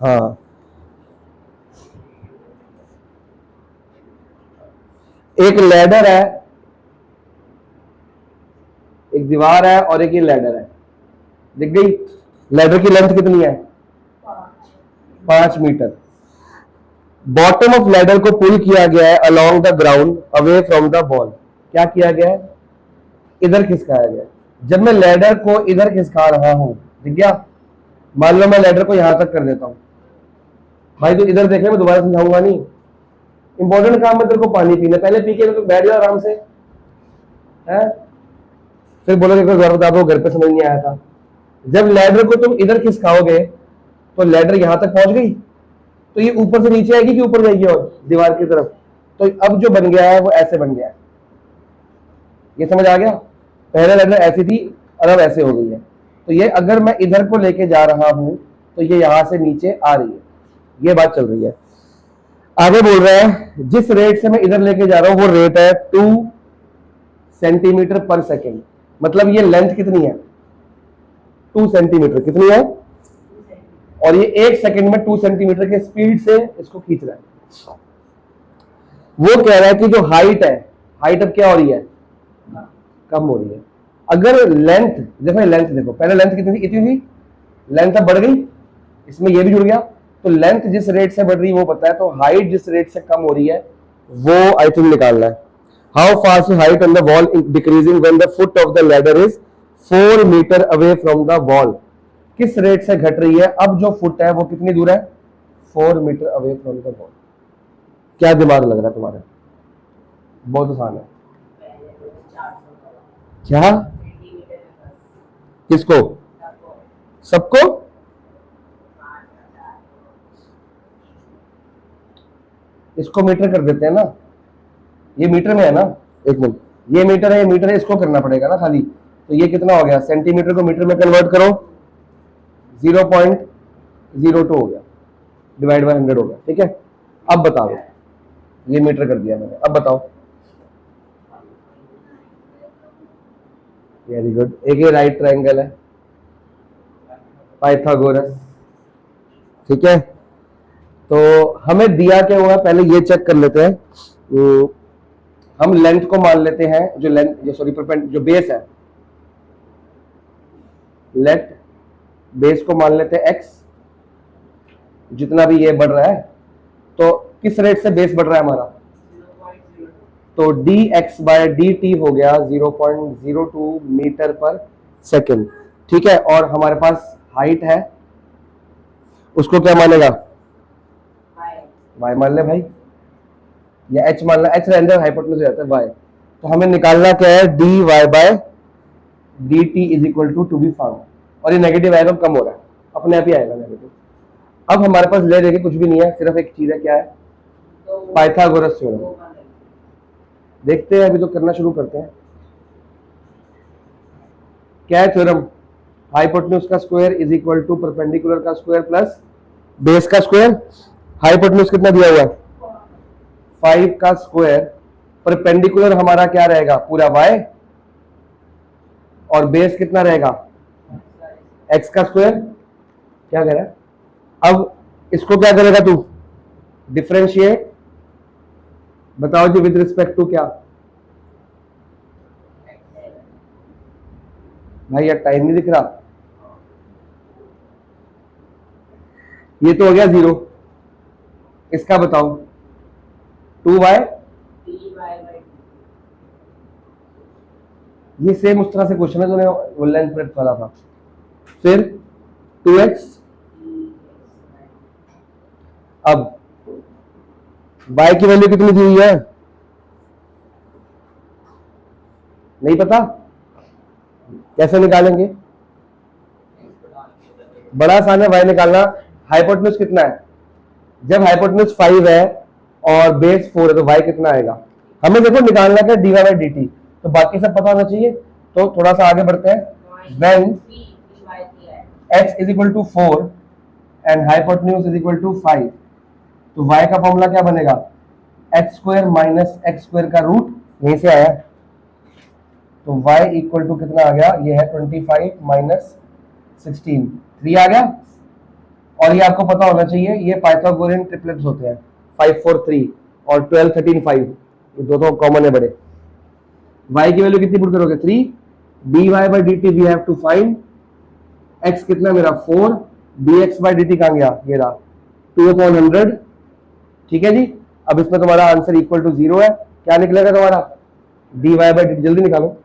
हाँ, एक लैडर है, एक दीवार है और एक ये लैडर है, दिख गई? लैडर की लेंथ कितनी है? 5 मीटर। बॉटम ऑफ लैडर को पुल किया गया है along the ground away from the ball. क्या किया गया है? इधर खिसकाया गया है। जब मैं लैडर को इधर खिसका रहा हूं, दिख गया? मान लो मैं लैडर को यहां तक कर देता हूं, भाई तो इधर देखने में दोबारा समझाऊंगा नहीं। इंपॉर्टेंट काम में तेरे को पानी पीना, पहले पी के तो बैठ जाओ आराम से, है? फिर बोलोगे एक बार दोबारा बता दो, घर पे समझ नहीं आया था। जब लैडर को तुम इधर खिसकाओगे तो लैडर यहां तक पहुंच गई, तो ये ऊपर से नीचे आएगी कि ऊपर जाएगी और दीवार की तरफ? तो अब जो बन गया है वो ऐसे बन गया है। ये समझ आ गया? पहले लैडर ऐसी थी और अब ऐसे हो गई है। तो ये अगर मैं इधर को लेके जा रहा हूं तो ये यहां से नीचे आ रही है। ये बात चल रही है। आगे बोल रहा है जिस रेट से मैं इधर लेके जा रहा हूं वो रेट है 2 सेंटीमीटर पर सेकेंड। मतलब ये लेंथ कितनी है? 2 सेंटीमीटर। कितनी है? और ये 1 सेकंड में 2 सेंटीमीटर के स्पीड से इसको खींच रहा है। वो कह रहा है कि जो हाइट है, हाइट अब क्या हो रही है? कम हो रही है। अगर लेंथ देखो, लेंथ देखो, पहले लेंथ कितनी थी? इतनी थी। लेंथ अब बढ़ गई, इसमें ये भी जुड़ गया। तो लेंथ जिस रेट से बढ़ रही है वो पता है, तो हाइट जिस रेट से कम हो रही है वो आई थिंक निकालना है। How fast height on the wall decreasing when the foot of the ladder is 4 meter away from the wall. किस रेट से घट रही है? अब जो फुट है वो कितनी दूर है? 4 meter away from the wall. क्या दिमाग लग रहा है तुम्हारा? बहुत आसान है। क्या? किसको? सबको? इसको मीटर कर देते हैं ना, ये मीटर में है ना। एक मिनट, ये मीटर है, ये मीटर है, इसको करना पड़ेगा ना खाली। तो ये कितना हो गया? सेंटीमीटर को मीटर में कन्वर्ट करो, 0.02 हो गया, डिवाइड बाय 100 हो गया। ठीक है, अब बताओ, ये मीटर कर दिया मैंने, अब बताओ। Very good. एक ये राइट ट्रायंगल है, पाइथागोरस। ठीक है, तो हमें दिया क्या हुआ पहले ये चेक कर लेते हैं। हम लेंथ को मान लेते हैं, जो लेंथ, जो सॉरी जो बेस है, लेट बेस को मान लेते हैं x, जितना भी ये बढ़ रहा है। तो किस रेट से बेस बढ़ रहा है हमारा? तो dx बाय dt हो गया 0.02 मीटर पर सेकेंड। ठीक है, और हमारे पास हाइट है, उसको क्या मानेगा? y मान ले भाई, या h मान ले, h रहने दे, हाइपोटेन्यूज हो जाता है y। तो हमें निकालना क्या है? dy by dt is equal to be found. और ये नेगेटिव आएगा, कम हो रहा है, अपने आप ही आएगा नेगेटिव। अब हमारे पास ले देके कुछ भी नहीं है, सिर्फ एक चीज है, क्या है? Pythagoras theorem. देखते हैं, अभी तो करना शुरू करते हैं। क्या है थ्योरम? हाइपोटेन्यूज का square is equal to perpendicular का स्क्वायर प्लस बेस का स्क्वायर। हाइपोटेन्यूज कितना दिया हुआ है? 5 का स्क्वायर। परपेंडिकुलर हमारा क्या रहेगा? पूरा y, और बेस कितना रहेगा? x का स्क्वायर। क्या कह रहा है? अब इसको क्या करेगा तू? डिफरेंशिएट। बताओ जी, विद रिस्पेक्ट टू क्या? भाई यार टाइम नहीं दिख रहा। ये तो हो गया 0, इसका बताओ? 2y। ये सेम उस तरह से क्वेश्चन है जो वो लेंथ ब्रेड्थ वाला था। फिर 2x। अब y की वैल्यू कितनी दी हुई है? नहीं पता? कैसे निकालेंगे? बड़ा आसान है y निकालना। हाइपोटेन्यूज कितना है? जब हाइपोटेन्यूज 5 है और बेस 4 है तो y कितना आएगा? हमें देखो निकालना क्या? dy by dt। तो बाकी सब पता होना चाहिए। तो थोड़ा सा आगे बढ़ते हैं। When x is equal to 4 and hypotenuse is equal to 5, तो y का फॉर्मूला क्या बनेगा? X square minus X square का रूट, यहीं से आया। तो y इक्वल टू कितना आ गया? ये है 25 माइनस 16, 3 आ गया। और ये आपको पता होना चाहिए, ये पाइथागोरियन ट्रिपलेट्स होते हैं, 5 4 3 और 12 13 5, ये दोनों कॉमन है बड़े। y की वैल्यू कितनी पुट करोगे 3, dy by dt we have to find, x कितना मेरा 4, dx by dt कहां गया, ये रहा 2/100। ठीक है जी। अब इसमें तुम्हारा आंसर इक्वल टू 0 है, क्या निकलेगा तुम्हारा, dy by dt, जल्दी निकालो।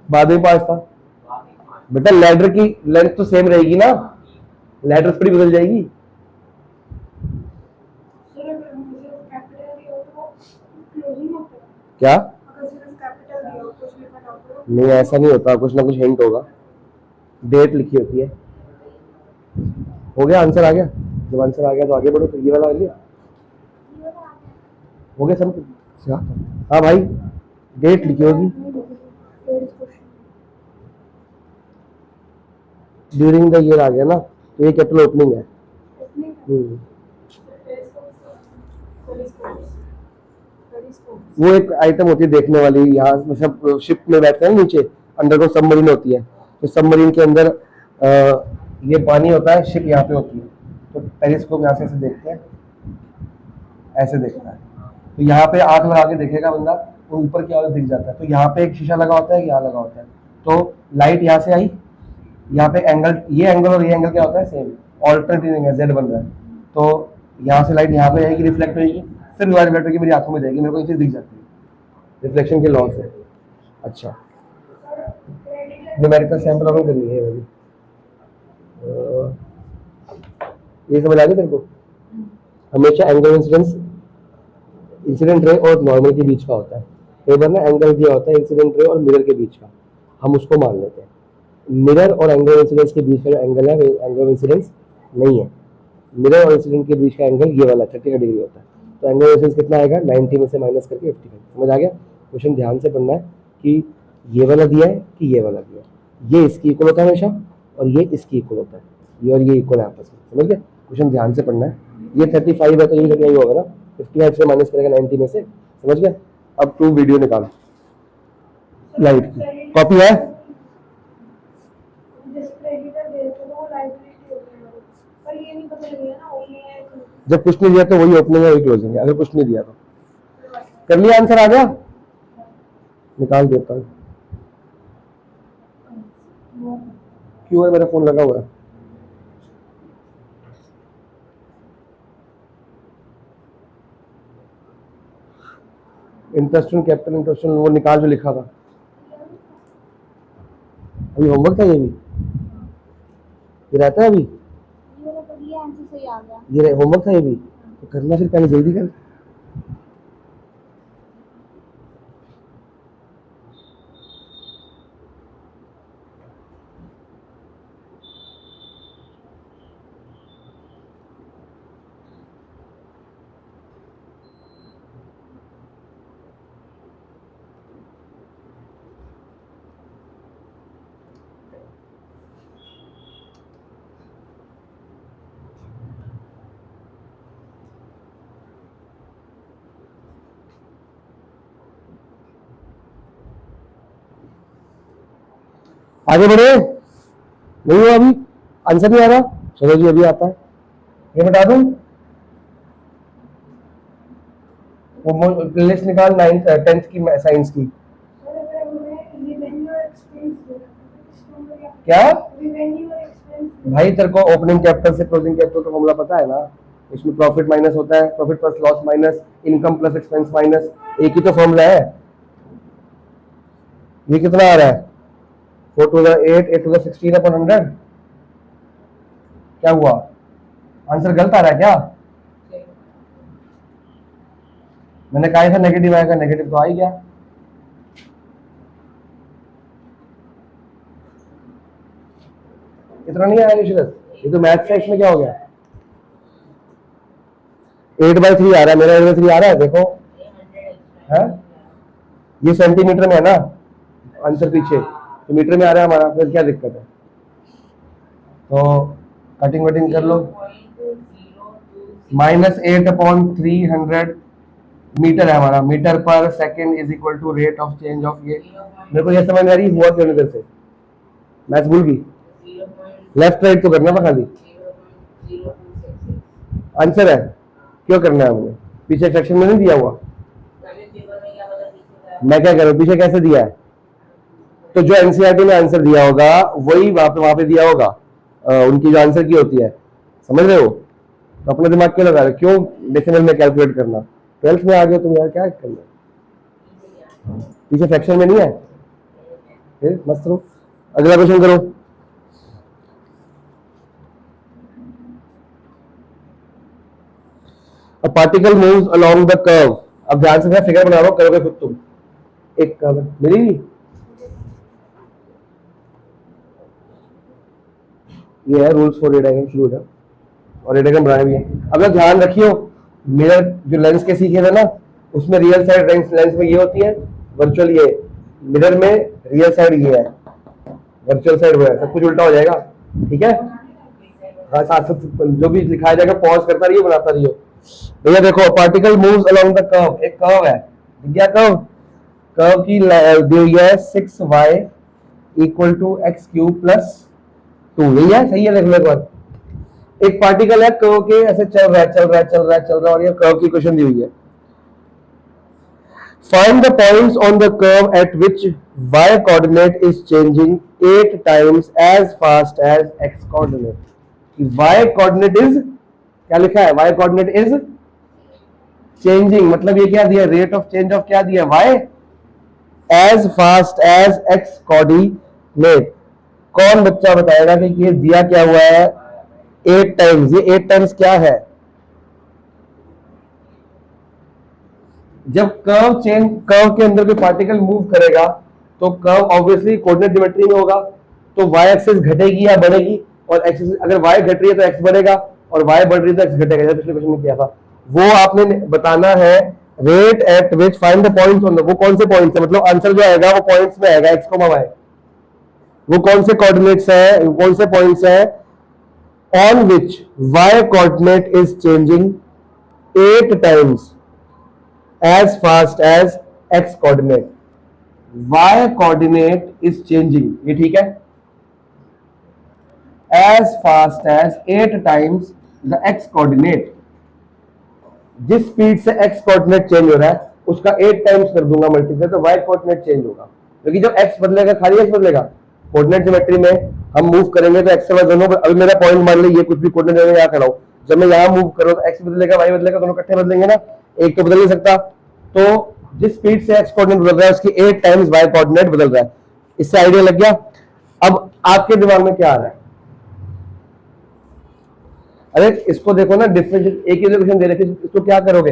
बाद में 5 था बेटा, लैडर की लेंथ तो सेम रहेगी ना, लैडर थोड़ी बदल जाएगी। क्या नहीं, ऐसा नहीं होता, कुछ ना कुछ हिंट होगा, डेट लिखी होती है। हो गया, आंसर आ गया। जब आंसर आ गया तो आगे बढ़ो, फिर ये वाला आ गया, हो गया सब। हाँ भाई, डेट लिखी होगी, ड्यूरिंग द ईयर आ गया ना, तो ये कैपिटल ओपनिंग है। वो एक आइटम होती है देखने वाली, यहाँ मतलब शिप में बैठते हैं नीचे, अंडर को सबमरीन होती है, तो सबमरीन के अंदर ये पानी होता है, शिप यहाँ पे होती है, तो पेरिस्कोप यहाँ से ऐसे देखते हैं, ऐसे देखता है, तो यहाँ पे आंख लगा के देखेगा बंदा, तो ऊपर क्या दिख जाता है, तो यहाँ पे एक शीशा लगा होता है, यहाँ लगा होता है, तो लाइट यहाँ से आई, यहाँ पे एंगल, ये एंगल और ये एंगल क्या होता है, सेम, ऑल्टरनेटिंग है, जेड बन रहा है, तो यहाँ से लाइट यहाँ पे आएगी, रिफ्लेक्ट होगी, फिर दोबारा रिफ्लेक्ट होगी, मेरी आंखों में जाएगी, मेरे को ये चीज दिख जाती है, रिफ्लेक्शन के लॉ से। अच्छा, न्यूमेरिकल सैंपल ऑफ करनी है अभी, ये समझ आ गया तेरे को। हमेशा एंगल इंसिडेंस इंसिडेंट रे और नॉर्मल के बीच का होता है, कई बार ना एंगल दिया होता है इंसिडेंट रे और मिरर के बीच का, हम उसको मान लेते हैं, मिरर और एंगल इंसिडेंस के बीच का जो एंगल है वो एंगल इंसिडेंस नहीं है, मिरर और इंसिडेंट के बीच का एंगल ये वाला 30 डिग्री होता है, तो एंगल इंसिडेंस कितना आएगा, 90 में से माइनस करके 55। समझ आ गया। क्वेश्चन ध्यान से पढ़ना है कि ये वाला दिया है कि ये वाला दिया है, ये इसकी इक्वल होता है हमेशा, और ये इसकी इक्वल होता है, ये और ये इक्वल है आपस में, समझ गए। क्वेश्चन ध्यान से पढ़ना है, ये 35 है तो ये 35 होगा ना, 55 से माइनस करेगा 90 में से, समझ गए। अब तू वीडियो निकाल, लाइट की कॉपी है, जब कुछ नहीं दिया तो वही ओपनिंग है वही क्लोजिंग है, अगर कुछ नहीं दिया तो कर लिया, आंसर आ गया, निकाल देता हूँ। क्यों है, मेरा फोन लगा हुआ है। इंटरेस्ट इन कैपिटल इंटरेस्ट वो निकाल जो लिखा था, अभी होमवर्क था, ये रहता है अभी, ये होमवर्क था ये भी, तो करना फिर पहले जल्दी कर। आगे बढ़े, नहीं हुआ अभी, आंसर नहीं आ रहा, चलो जी अभी आता है, ये बता दूं, वो प्लेलिस्ट निकाल 9th 10th की साइंस की। क्या भाई, तेरे को ओपनिंग कैपिटल से क्लोजिंग कैपिटल का फॉर्मूला पता है ना, इसमें प्रॉफिट माइनस होता है, profit plus loss minus income plus expense minus, एक ही तो फॉर्मूला है। ये कितना आ रहा है, 4 to the 8, 8 to the 16 upon 100, क्या हुआ, आंसर गलत आ रहा है क्या, मैंने कहा था नेगेटिव आएगा, नेगेटिव तो आ ही गया। इतना नहीं आया निशित, ये तो मैथ से इसमें क्या हो गया, 8/3 आ रहा है, मेरा 8/3 आ रहा है, देखो है, ये सेंटीमीटर में है ना आंसर पीछे, तो मीटर में आ रहा है हमारा, फिर क्या दिक्कत है, तो कटिंग वटिंग कर लो, -8/300 मीटर है हमारा, मीटर पर second is equal to rate of change of, ये मेरे को ये समझ में आ रही, हुआ क्यों इधर से, मैथ्स भूल गई? लेफ्ट राइट तो करना था खाली, आंसर है। क्यों करना है हमने? पीछे सेक्शन में नहीं दिया हुआ? मैं क्या करूं, पीछे कैसे दिया है? तो जो एनसीईआरटी में आंसर दिया होगा वही वहां पे दिया होगा, उनकी जो आंसर की होती है, समझ रहे हो? तो अपना दिमाग क्यों लगा रहे हो? क्यों डेसिमल में कैलकुलेट करना? 12th में आ गए तुम यार, क्या करना? पीछे सेक्शन में नहीं है? फिर मस्त रहो। अगला क्वेश्चन करो। A particle moves along the curve। अब ध्यान से मैं फिगर बना रहा हूँ, करोगे खुद तुम। एक कर्व मिलेगी, ये है रूल्स फॉर रेडायग्राम, शुरू हो जाओ। और रेडायग्राम बनाने भी है। अब लोग ध्यान रखियो, मिरर जो लेंस के सीखे थे ना, उसमें रियल साइड लेंस में ये होती है, वर्चुअल ये, मिरर में रियल साइड ये है, वर्चुअल साइड वो है, सब कुछ उल्टा हो जाएगा, ठीक है? हाँ, साथ साथ जो भी लिखाया जाएगा पॉज करता रहिए, बनाता रहिए। भैया देखो, particle moves along the curve, एक कर्व है, क्या कर्व? कर्व की दी हुई है 6y equal to X cube plus 2, यही है, सही है? देख लो एक बार, एक पार्टिकल है कर्व के, ऐसे चल रहा है चल रहा है चल रहा है चल रहा है, और ये कर्व की क्वेश्चन दी हुई है। Find the points on the curve at which y coordinate is changing 8 times as fast as x coordinate। y coordinate is, क्या लिखा है? y coordinate is changing, मतलब ये क्या दिया? रेट ऑफ चेंज ऑफ क्या दिया? y as fast as x coordinate। कौन बच्चा बताएगा कि ये दिया क्या हुआ है? 8 टाइम्स। ये 8 टाइम्स क्या है? जब कर्व के अंदर कोई पार्टिकल मूव करेगा तो कर्व ऑब्वियसली कोऑर्डिनेट ज्योमेट्री में होगा, तो y एक्सिस घटेगी या बढ़ेगी? और एक्सिस, अगर y घट रही है तो x बढ़ेगा, और y बढ़ रही है तो x घटेगा, जैसे पिछले क्वेश्चन में किया था। वो आपने बताना है, rate at which find the points on the, वो कौन से पॉइंट्स है, मतलब आंसर जो आएगा वो पॉइंट्स में आएगा, x, y। वो कौन से कोऑर्डिनेट्स है, कौन से पॉइंट्स है on which y coordinate is changing 8 times as fast as x coordinate। y coordinate is changing, ये ठीक है, as fast as 8 times the x coordinate। जिस स्पीड से x कोऑर्डिनेट चेंज हो रहा है उसका 8 टाइम्स कर दूंगा मल्टीप्लाई, तो y कोऑर्डिनेट चेंज होगा, क्योंकि जब x बदलेगा खाली x बदलेगा। कोऑर्डिनेट ज्योमेट्री में हम मूव करेंगे तो x और y दोनों, अभी मेरा पॉइंट मान लीजिए कुछ भी कोऑर्डिनेट में यहाँ खड़ा हूं, जब मैं यहाँ मूव करूँ तो x बदलेगा y बदलेगा, दोनों इकट्ठे बदलेंगे ना, एक तो बदल नहीं सकता। तो जिस स्पीड से x कोऑर्डिनेट बदल रहा है उसकी 8 टाइम्स y कोऑर्डिनेट बदल रहा है। इससे आइडिया लग गया? अब आपके दिमाग में क्या आ रहा है? अरे इसको देखो ना, डिफरेंशिएट, एक ही इक्वेशन दे रखी, इसको क्या करोगे?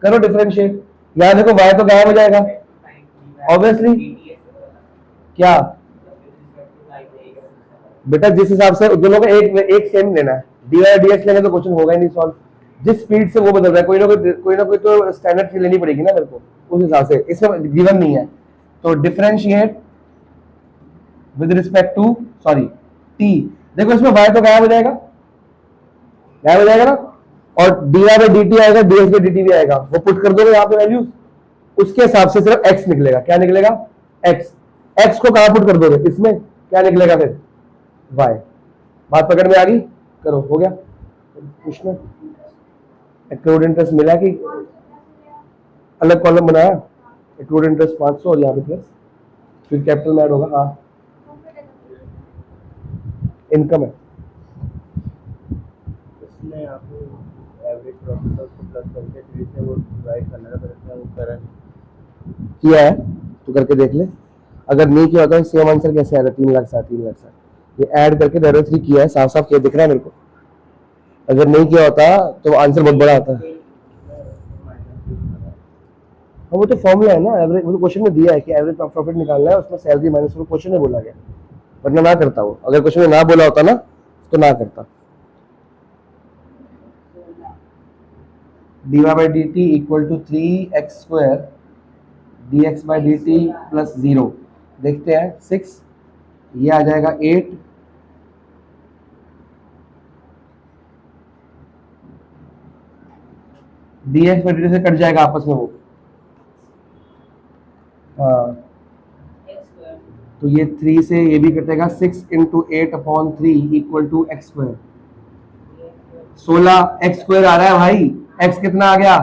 करो डिफरेंशिएट। यहां देखो y तो गायब हो जाएगा ऑब्वियसली। क्या बेटा, जिस हिसाब से दोनों का एक एक सेम लेना है, dy dx लेंगे तो क्वेश्चन होगा ही नहीं सॉल्व। जिस स्पीड से वो बदल रहा है, कोई ना कोई तो स्टैंडर्ड चीज लेनी पड़ेगी ना मेरे को, उस हिसाब से। इसमें गिवन नहीं है, तो differentiate with respect to, sorry, t। देखो इसमें y तो गायब हो जाएगा, गायब हो जाएगा ना, और dy बाई dt आएगा, dx बाई dt भी आएगा, वो पुट कर दोगे यहाँ पे वैल्यूज, उसके हिसाब से सिर्फ x निकलेगा। क्या निकलेगा? x। x को कहां पुट कर दोगे? इसमें क्या निकलेगा फिर? y। बात पकड़ में आ गई? करो, हो गया। उसमें एक्रूड इंटरेस्ट मिला कि अलग कॉलम बनाया? एक्रूड इंटरेस्ट 500 और यहाँ पे प्लस, फिर कैपिटल में ऐड होगा। हाँ, इनकम है इसमें आपको एवरेज प्रॉफिट को प्लस करके फिर से वो डिवाइड करना है, फिर इसमें वो करंट किया है तो करके देख ले। अगर नहीं किया होता सेम आंसर कैसे आ रहा है? 3,60,000, 3,60,000, ये ऐड करके डायरेक्टली किया है, साफ साफ क्या दिख रहा है मेरे को। अगर नहीं किया होता तो आंसर बहुत बड़ा आता है। हाँ, वो तो फॉर्मूला है ना एवरेज, वो तो क्वेश्चन में दिया है कि एवरेज प्रॉफिट निकालना है, उसमें सैलरी माइनस, वो क्वेश्चन में बोला गया, वरना ना करता वो। अगर क्वेश्चन में ना बोला होता ना तो ना करता। dy by D T equal to 3x² dx by D T plus 0, देखते हैं 6, ये आ जाएगा 8, dx बाई डी टी से कट जाएगा आपस में वो, हाँ, तो ये 3 से ये भी कटेगा, 6 into 8/3 equal to x square. 16 x square आ रहा है भाई। एक्स कितना आ गया?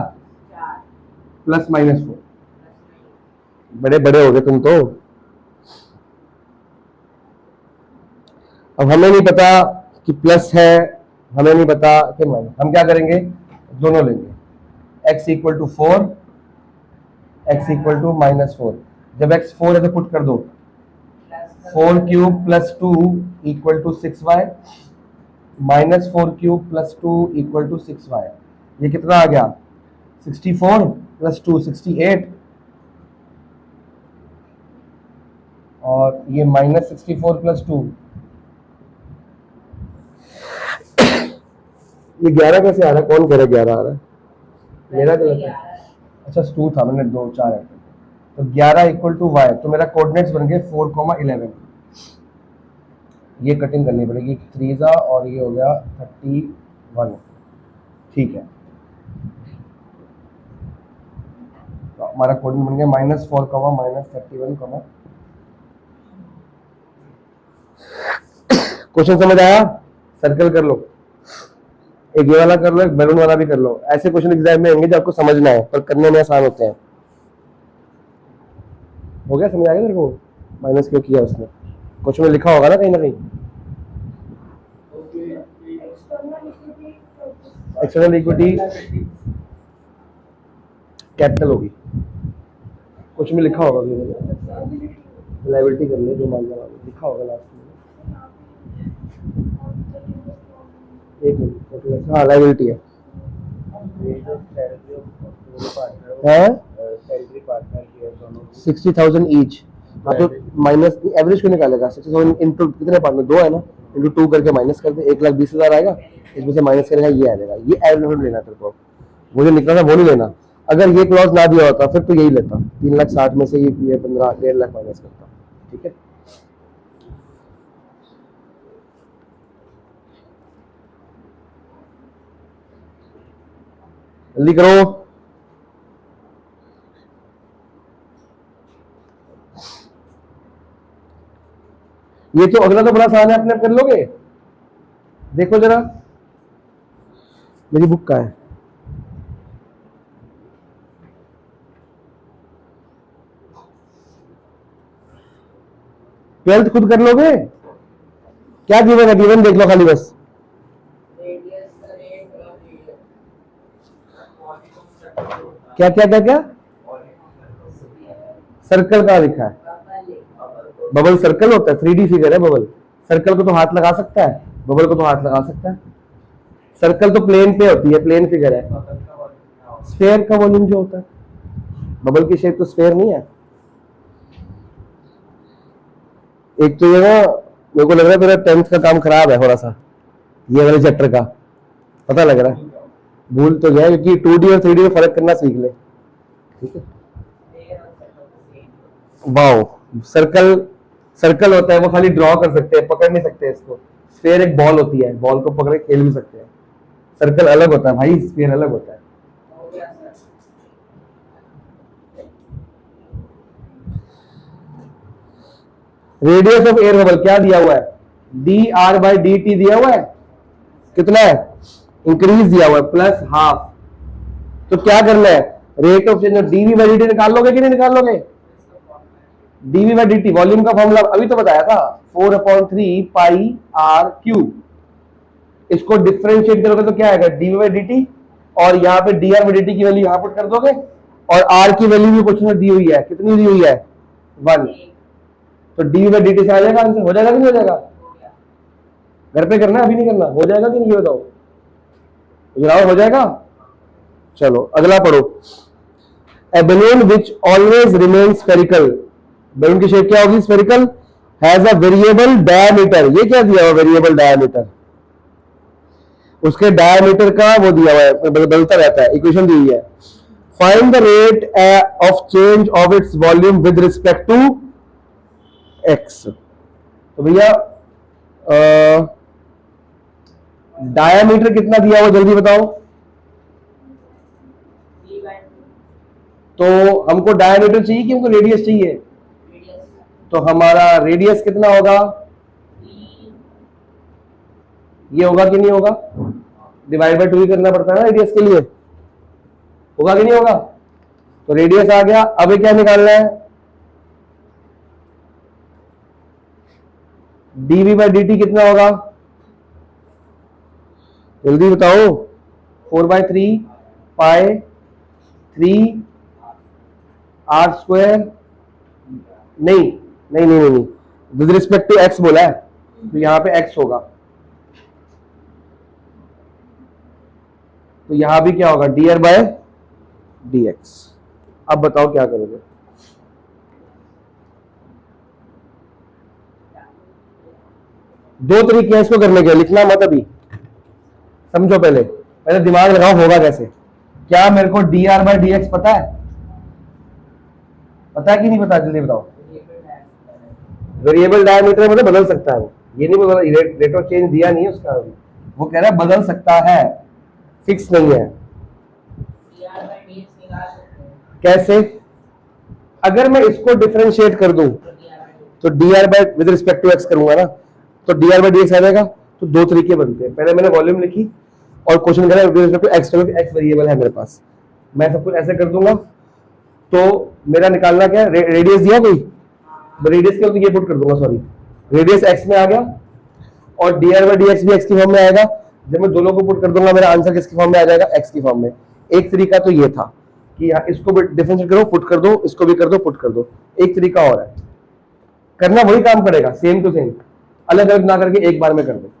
+-4। बड़े बड़े हो गए तुम तो। अब हमें नहीं पता कि प्लस है, हमें नहीं पता कि माइनस, हम क्या करेंगे, दोनों लेंगे। x equal to 4, x equal to -4। जब x 4 है तो पुट कर दो, 4³ + 2 equal to 6y, -4³ + 2 equal to 6y। ये कितना आ गया? 64 + 2 68, और ये -64 + 2, ये 11 कैसे आ रहा है? कौन कह रहा है 11 आ रहा है? मेरा गलत है। अच्छा 2 था, मैंने 2 4 है। तो 11 इक्वल टू y, तो मेरा कोऑर्डिनेट्स बन गए 4,11। ये कटिंग करनी पड़ेगी 3 और ये हो गया 31। ठीक है, तो हमारा कोऑर्डिनेट बन गया -4, -31। क्वेश्चन समझ आया? सर्कल कर लो, एक ये वाला कर लो, एक बैलून वाला भी कर लो। ऐसे क्वेश्चन एग्जाम में आएंगे जो आपको समझना है, पर करने में आसान होते हैं। हो गया, समझ आ गया तेरे को? माइनस क्यों किया उसने? क्वेश्चन में लिखा होगा ना कहीं ना कहीं। एक्सटर्नल इक्विटी कैपिटल होगी, कुछ में लिखा होगा। लाइबिलिटी कर ले, जो मानना लिखा होगा लास्ट में। एक मिनट, हाँ लाइबिलिटी है। है 60,000 ईच। हाँ तो माइनस एवरेज क्यों निकालेगा? 60,000 इंटू कितने पार्ट में? 2 है ना, इंटू 2 करके माइनस कर दे, 1,20,000 आएगा, इसमें से माइनस करेगा, ये आ जाएगा। ये एवरेज लेना तेरे को, वो जो निकला था वो नहीं लेना। अगर ये क्लॉज ना दिया होता फिर तो यही लेता, 3,60,000 में से ये 15 1.5 लाख माइनस करता। ठीक है, जल्दी करो। ये तो अगला तो बड़ा आसान है, अपने आप कर लोगे। देखो जरा, मेरी बुक का है। 12th खुद कर लोगे। क्या गिवन है? गिवन देख लो खाली बस। क्या क्या क्या क्या? सर्कल का लिखा है। बबल सर्कल होता है, 3D फिगर है बबल। सर्कल को तो हाथ लगा सकता है, बबल को तो हाथ लगा सकता है। सर्कल तो प्लेन पे होती है, प्लेन फिगर है। स्फेयर का वॉल्यूम जो होता है, बबल की शेप तो स्फेयर नहीं है। एक तो ये ना, मेरे को लग रहा है तेरा 10th का काम खराब है थोड़ा सा, ये वाले चैप्टर का पता लग रहा है। भूल तो गया, क्योंकि 2D और 3D में फर्क करना सीख ले। ठीक है, वाओ। सर्कल सर्कल होता है, वो खाली ड्रॉ कर सकते हैं, पकड़ नहीं सकते इसको। स्फेयर एक बॉल होती है, बॉल को पकड़ के खेल भी सकते हैं। सर्कल अलग होता है भाई, स्फेयर अलग होता है। रेडियस ऑफ एयर बबल क्या दिया हुआ है? dr/dt दिया हुआ है, कितना है? इंक्रीज दिया हुआ है, +½ तो क्या करना है? Rate of change of dv/dt निकाल लोगे कि नहीं निकाल लोगे? dv/dt वॉल्यूम का फॉर्मूला अभी तो बताया था, 4/3 πr³। इसको डिफरेंशिएट करोगे तो क्या आएगा? dv/dt, और यहाँ पे dr/dt की वैल्यू यहाँ पुट कर दोगे, और r की वैल्यू भी क्वेश्चन में दी हुई है, कितनी दी हुई है? 1। तो dv/dt से आ जाएगा आंसर। हो जाएगा कि नहीं हो जाएगा? घर पे करना है, अभी नहीं करना। हो जाएगा कि नहीं, ये बताओ जनाब, हो जाएगा। चलो अगला पढ़ो। A balloon which always remains spherical, balloon की शेप क्या होगी? Spherical, has a variable diameter. ये क्या दिया हुआ? वेरिएबल डायमीटर, उसके डायमीटर का वो दिया हुआ है, बदलता रहता है। इक्वेशन दी हुई है, find the rate of change of its volume with respect to X. तो भैया डायमीटर कितना दिया हुआ, जल्दी बताओ। तो हमको डायमीटर चाहिए कि हमको रेडियस चाहिए? तो हमारा रेडियस कितना होगा? ये होगा कि नहीं होगा? डिवाइड बाय 2 ही करना पड़ता है ना रेडियस के लिए, होगा कि नहीं होगा? तो रेडियस आ गया। अब ये क्या निकालना है? डीवी बाई डी टी कितना होगा? जल्दी बताओ। 4/3 पाई 3 आर स्क्वायर। नहीं नहीं नहीं नहीं, विद रिस्पेक्ट टू एक्स बोला है, तो यहां पे एक्स होगा, तो यहां भी क्या होगा? D are by D X. अब बताओ क्या करोगे? दो तरीके हैं इसको करने के, लिखना मत अभी, समझो पहले, पहले दिमाग लगाओ होगा कैसे। क्या मेरे को D are by D X पता है? पता है कि नहीं पता? जल्दी बताओ। वेरिएबल डायमीटर मतलब बदल सकता है वो, ये नहीं बदल, रेट ऑफ चेंज दिया नहीं है उसका, वो कह रहा है बदल सकता है, फिक्स नहीं है। कैसे? अगर मैं इसको डिफरेंशिएट कर दूं तो d are by with respect to x करूंगा ना, तो d are by D x आ जाएगा। तो दो तरीके बनते हैं, पहले मैंने वॉल्यूम लिखी और क्वेश्चन करा with respect to X, X variable है मेरे पास, मैं सब कुछ ऐसे कर दूंगा। तो मेरा निकालना क्या है? रेडियस दिया कोई, रेडियस के लिए ये पुट कर दूंगा, सॉरी, रेडियस एक्स में आ गया और D R by D x भी एक्स की फॉर्म में आएगा। जब मैं दोनों को पुट कर दूंगा मेरा आंसर किसकी फॉर्म में आ जाएगा? एक्स की फॉर्म में। एक तरीका तो ये था कि इसको भी डिफरेंशिएट करो पुट कर दो, इसको भी कर दो पुट कर दो। एक तरीका और है, करना वही काम पड़ेगा, सेम टू सेम, अलग अलग ना करके एक बार में कर दो।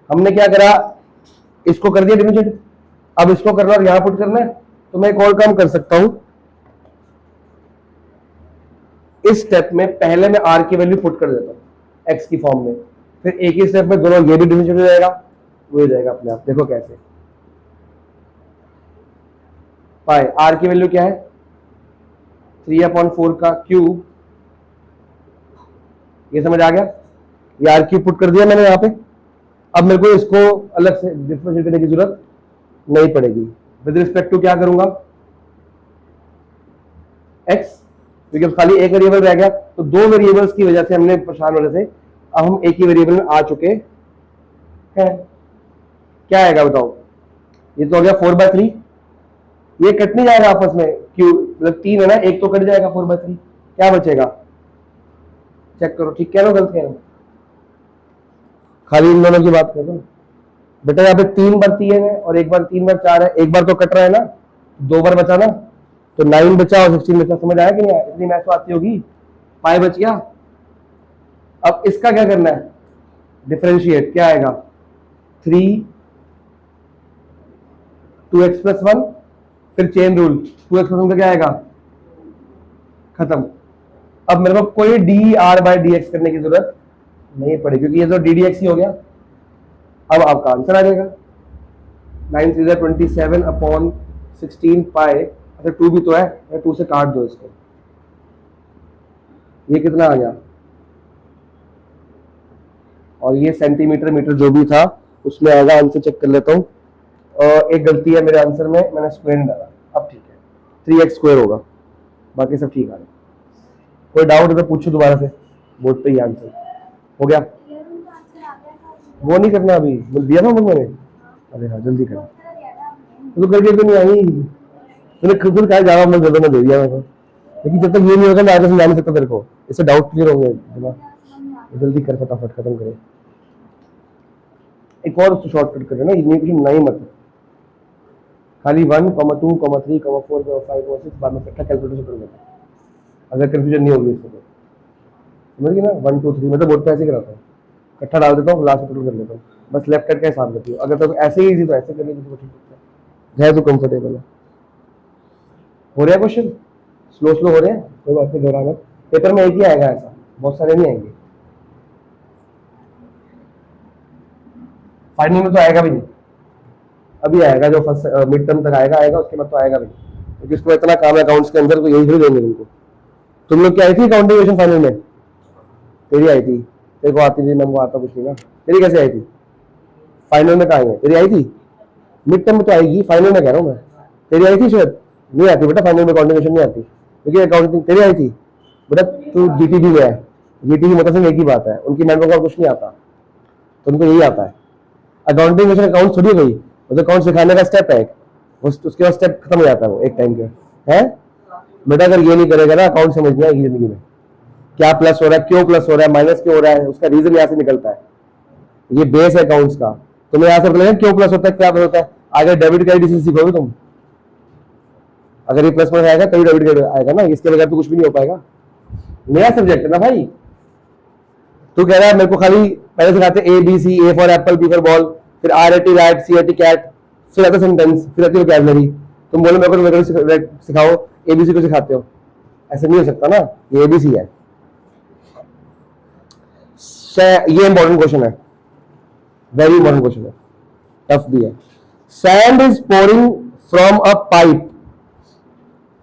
हमने क्या करा? इसको कर दिया डिफरेंशिएट, अब इसको करना और यहां पुट करना है। तो मैं एक और काम कर सकता हूं, इस स्टेप में पहले मैं आर की वैल्यू पुट कर देता हूं एक्स की फॉर्म में, फिर एक ही स्टेप में दोनों ये भी डिफरेंशिएट हो जाएगा, वो हो जाएगा अपने आप। देखो कैसे, पाई आर की वैल्यू क्या है? 3/4 का क्यूब, ये समझ आ गया? ये आर क्यूब पुट कर दिया मैंने यहां पे। अब मेरे को इसको अलग से डिफरेंशिएट करने की जरूरत नहीं पड़ेगी। विद रिस्पेक्ट टू क्या करूंगा? एक्स, क्योंकि अब खाली एक वेरिएबल रह गया, तो दो वेरिएबल्स की वजह से हमने परेशान होने से अब हम एक ही वेरिएबल में आ चुके हैं। क्या आएगा बताओ? ये तो हो गया 4/3, ये कट नहीं जाएगा आपस में, क्यों? मतलब 3 है ना, एक तो कट जाएगा 4/3, क्या बचेगा? चेक करो, ठीक कह रहे हो गलत कह रहे हो? खाली इन दोनों की बात कर दो बेटा, यहाँ पे 3 बार 3 है और एक बार 3 बार 4 है, एक बार तो कट रहा है ना, 2 बार बचा ना, तो 9 बचा और 16 बचा। समझ आया कि नहीं आया? इतनी मैथ तो आती होगी। पाई बच गया। अब इसका क्या करना है? डिफरेंशिएट, क्या आएगा? 3 2x + 1, फिर चेन रूल, 2x + 1 का क्या आएगा? खत्म। अब मेरे को कोई D R by D x करने की जरूरत नहीं पड़ेगी, क्योंकि ये तो डी डी एक्स ही हो गया। अब आपका आंसर आ जाएगा 9 3 27/16 पाई। अच्छा 2 भी तो है, 2 से काट दो इसको, ये कितना आ गया? और ये सेंटीमीटर मीटर जो भी था उसमें आएगा। आंसर चेक कर लेता हूँ, एक गलती है मेरे आंसर में, मैंने स्क्वायर डाला। अब ठीक है, 3x² होगा, बाकी सब ठीक आ रहा है। कोई डाउट है तो पूछो दोबारा से, बोर्ड पे ही आंसर हो गया। वो नहीं करना अभी, बोल दिया ना मैंने। अरे हाँ जल्दी कर, तो करके तो नहीं आई, तूने खुद कहा जावा मैं जल्दी में दे दिया मेरे को, लेकिन जब तक ये नहीं होगा मैं आगे समझा नहीं सकता तेरे को, इससे डाउट क्लियर होंगे दिमाग। जल्दी कर, फटाफट खत्म करे। एक और शॉर्टकट कर ना, ये कुछ नहीं मत, खाली 1, 2, 3, 4, 5, 6 बाद में इकट्ठा कैलकुलेटर से कर लेता, अगर कंफ्यूजन नहीं होगी इसको तो। समझ गए ना? 1 2 3 मतलब बोर्ड पे ऐसे कराता हूँ, इकट्ठा डाल देता हूँ, लास्ट में टोटल कर लेता हूँ, बस लेफ्ट करके हिसाब लेती हूँ। अगर तो ऐसे ही इजी तो ऐसे करने की तो ठीक है तो कंफर्टेबल है। हो रहा है क्वेश्चन? स्लो स्लो हो रहे हैं, कोई बात नहीं, घबराना। पेपर में एक ही आएगा ऐसा, बहुत सारे नहीं आएंगे। फाइनल में तो आएगा भी नहीं, अभी आएगा जो फर्स्ट मिड टर्म तक आएगा, उसके बाद तो आएगा भी नहीं, क्योंकि उसको इतना काम है अकाउंट्स के अंदर, तो यही थोड़ी देंगे तुमको। तुम लोग क्या आई थी अकाउंटिंग फाइनल में? तेरी आई थी, तेरे को आती थी, मैं आता कुछ नहीं ना। तेरी कैसे आई थी? फाइनल में कहाँ है? तेरी आई थी? मिड टर्म में तो आएगी, फाइनल में कह रहा हूँ मैं। तेरी आई थी शायद, नहीं आती बेटा, फाइनल में अकाउंटिंग नहीं आती, क्योंकि अकाउंटिंग तेरी आई थी बेटा, तू जीटीबी में है, जीटीबी मतलब एक ही बात है, उनकी मैडम को कुछ नहीं आता, तो उनको यही आता है। अकाउंटिंग में अकाउंट थोड़ी गई, तो अकाउंट सिखाने का स्टेप है, उसके बाद स्टेप खत्म हो जाता है वो एक टाइम के है। बेटा अगर ये नहीं करेगा ना, अकाउंट समझ नहीं आएगी जिंदगी में, क्या प्लस हो रहा है, क्यों प्लस हो रहा है, माइनस क्यों हो रहा है, उसका रीजन यहाँ से निकलता है। ये बेस है अकाउंट्स का। तुम्हें यहाँ से पता क्यों प्लस होता है, क्या प्लस होता है, आगे डेबिट क्रेडिट सीखोगे तुम। अगर ये प्लस प्लस आएगा तभी डेबिट क्रेडिट आएगा ना, इसके बगैर तो कुछ भी नहीं हो पाएगा। नया सब्जेक्ट है ना भाई। तू कह रहा है मेरे को खाली पहले सिखाते A B C, A for apple, B for ball, फिर R A T rat, C A T cat, फिर आता सेंटेंस, फिर आती वोकैबुलरी। तुम बोलो मेरे को सिखाओ, एबीसी को सिखाते हो, ऐसे नहीं हो सकता ना। ये एबीसी है। ये इंपॉर्टेंट क्वेश्चन है, वेरी इंपॉर्टेंट क्वेश्चन है, टफ भी है। Sand is pouring from a pipe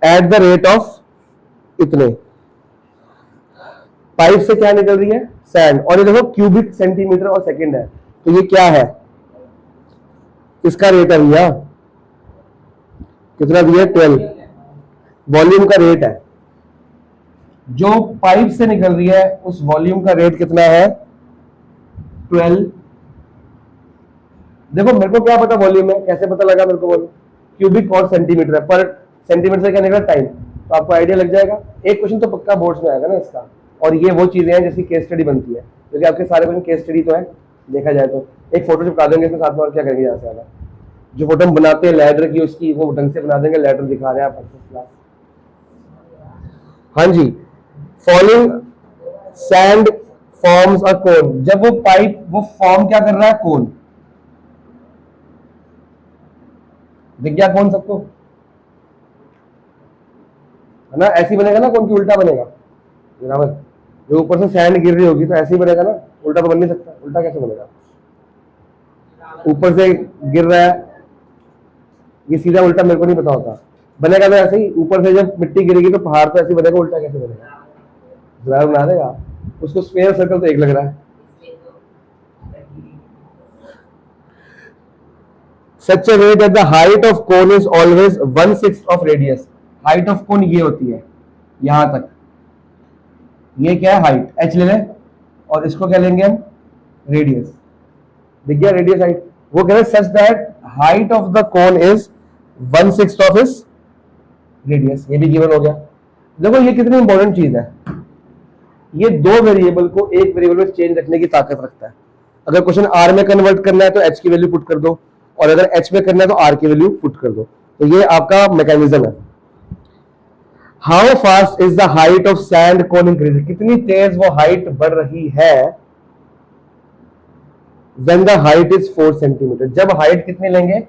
at the rate of इतने। पाइप से क्या निकल रही है, सैंड, और ये देखो क्यूबिक सेंटीमीटर और सेकंड है, तो ये क्या है, इसका रेट है भैया, कितना दिया, 12। वॉल्यूम का रेट है, जो पाइप से निकल रही है उस वॉल्यूम का रेट कितना है, 12। देखो मेरे को क्या पता वॉल्यूम है, कैसे पता लगा मेरे को वॉल्यूम, क्यूबिक और सेंटीमीटर है, पर सेंटीमीटर से क्या निकला, टाइम, तो आपको आइडिया लग जाएगा। एक क्वेश्चन तो पक्का बोर्ड्स में आएगा ना इसका। और ये वो चीजें हैं जिसकी केस स्टडी बनती है, क्योंकि आपके सारे क्वेश्चन केस स्टडी तो है, देखा जाए तो। एक फोटो चिपका देंगे इसमें साथ में, और क्या करेंगे यहाँ से आना, जो फोटो हम बनाते हैं लैडर की उसकी, वो ढंग से बना देंगे, लैडर दिखा रहे हैं आप क्लास। हाँ जी, फॉलिंग सैंड फॉर्म्स अ कोन। जब वो पाइप वो फॉर्म क्या कर रहा है, कोन। दिख गया कोन सबको, है ना, ऐसी बनेगा ना कोन की, उल्टा बनेगा बराबर। जो ऊपर से सैंड गिर रही होगी तो ऐसे ही बनेगा ना, उल्टा तो बन नहीं सकता, उल्टा कैसे बनेगा, ऊपर से गिर रहा है, ये सीधा उल्टा मेरे को नहीं पता होता, बनेगा तो ऐसे ही, ऊपर से जब मिट्टी गिरेगी तो पहाड़ तो ऐसे बनेगा, उल्टा कैसे बनेगा, ड्राइवर बना देगा उसको। स्क्वायर सर्कल तो एक लग रहा है। Such a way that the height of cone is always 1/6 of radius. Height of cone ये होती है यहां तक, ये क्या है, हाइट, एच ले लें, और इसको क्या लेंगे हम, रेडियस। दिख गया रेडियस हाइट। वो कह रहे such that height of the cone is 1/6 of is radius, ये भी गिवन हो गया। देखो ये कितनी इंपॉर्टेंट चीज है, ये दो वेरिएबल को एक वेरिएबल में चेंज रखने की ताकत रखता है। अगर क्वेश्चन आर में कन्वर्ट करना है तो एच की वैल्यू पुट कर दो, और अगर एच में करना है तो आर की वैल्यू पुट कर दो, तो ये आपका मैकेनिज्म है। How fast is the height of sand cone increase, कितनी तेज वो हाइट बढ़ रही है, when the height is 4 centimetre. जब हाइट कितनी लेंगे,